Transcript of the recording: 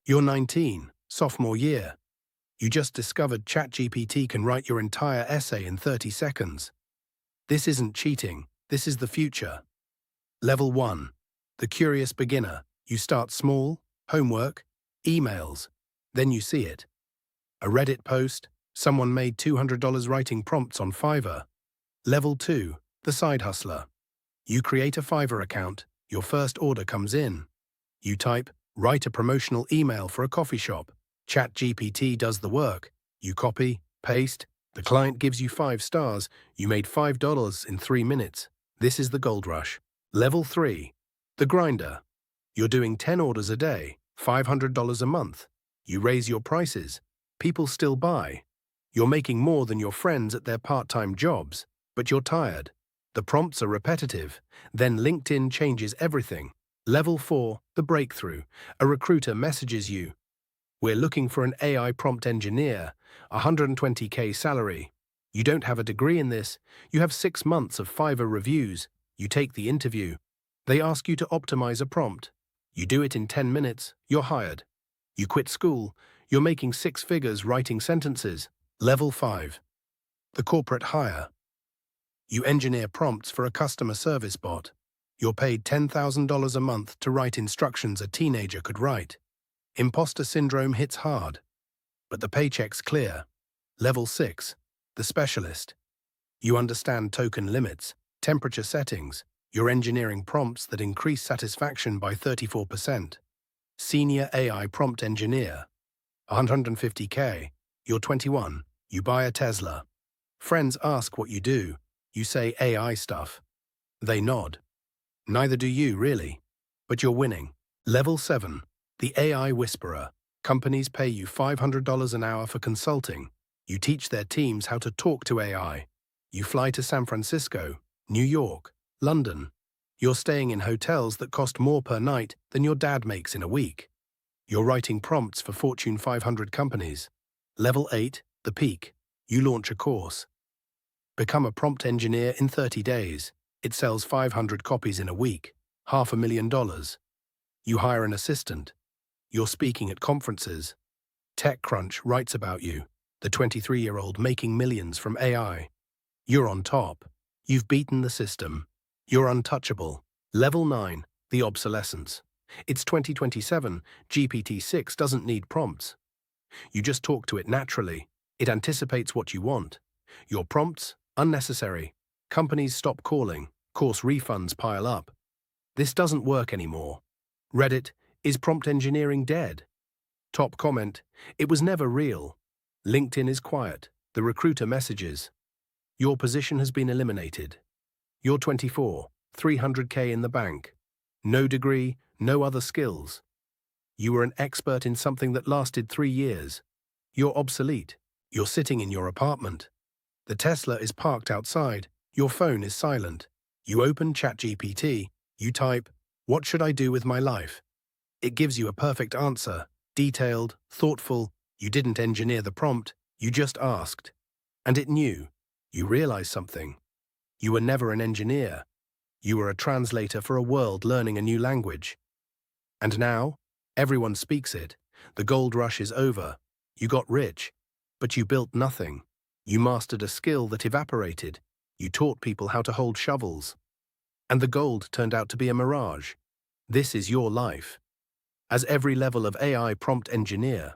You're 19, sophomore year. You just discovered ChatGPT can write your entire essay in 30 seconds. This isn't cheating, this is the future. Level 1. The curious beginner. You start small, homework, emails. Then you see it. A Reddit post, someone made $200 writing prompts on Fiverr. Level 2. The side hustler. You create a Fiverr account, your first order comes in. You type, write a promotional email for a coffee shop. ChatGPT does the work. You copy, paste, the client gives you 5 stars, you made $5 in 3 minutes. This is the gold rush. Level 3. The grinder. You're doing 10 orders a day, $500 a month. You raise your prices. People still buy. You're making more than your friends at their part-time jobs, but you're tired. The prompts are repetitive. Then LinkedIn changes everything. Level 4. The breakthrough. A recruiter messages you. We're looking for an AI prompt engineer, $120K salary. You don't have a degree in this. You have 6 months of Fiverr reviews. You take the interview. They ask you to optimize a prompt. You do it in 10 minutes, you're hired. You quit school, you're making 6 figures writing sentences. Level 5. The corporate hire. You engineer prompts for a customer service bot. You're paid $10,000 a month to write instructions a teenager could write. Imposter syndrome hits hard, but the paycheck's clear. Level 6. The specialist. You understand token limits, temperature settings. You're engineering prompts that increase satisfaction by 34%. Senior AI prompt engineer. $150K. You're 21. You buy a Tesla. Friends ask what you do. You say AI stuff. They nod. Neither do you, really. But you're winning. Level 7. The AI whisperer. Companies pay you $500 an hour for consulting. You teach their teams how to talk to AI. You fly to San Francisco, New York, London. You're staying in hotels that cost more per night than your dad makes in a week. You're writing prompts for Fortune 500 companies. Level 8. The peak. You launch a course. Become a prompt engineer in 30 days. It sells 500 copies in a week. $500,000. You hire an assistant. You're speaking at conferences. TechCrunch writes about you, the 23-year-old making millions from AI. You're on top. You've beaten the system. You're untouchable. Level 9. The obsolescence. It's 2027. GPT-6 doesn't need prompts. You just talk to it naturally. It anticipates what you want. Your prompts? Unnecessary. Companies stop calling. Course refunds pile up. This doesn't work anymore. Reddit. Is prompt engineering dead? Top comment. It was never real. LinkedIn is quiet. The recruiter messages. Your position has been eliminated. You're 24. $300K in the bank. No degree, no other skills. You were an expert in something that lasted 3 years. You're obsolete. You're sitting in your apartment. The Tesla is parked outside. Your phone is silent. You open ChatGPT. You type, "What should I do with my life?" It gives you a perfect answer. Detailed, thoughtful. You didn't engineer the prompt. You just asked. And it knew. You realize something. You were never an engineer. You were a translator for a world learning a new language. And now, everyone speaks it. The gold rush is over. You got rich, but you built nothing. You mastered a skill that evaporated. You taught people how to hold shovels. And the gold turned out to be a mirage. This is your life. As every level of AI prompt engineer,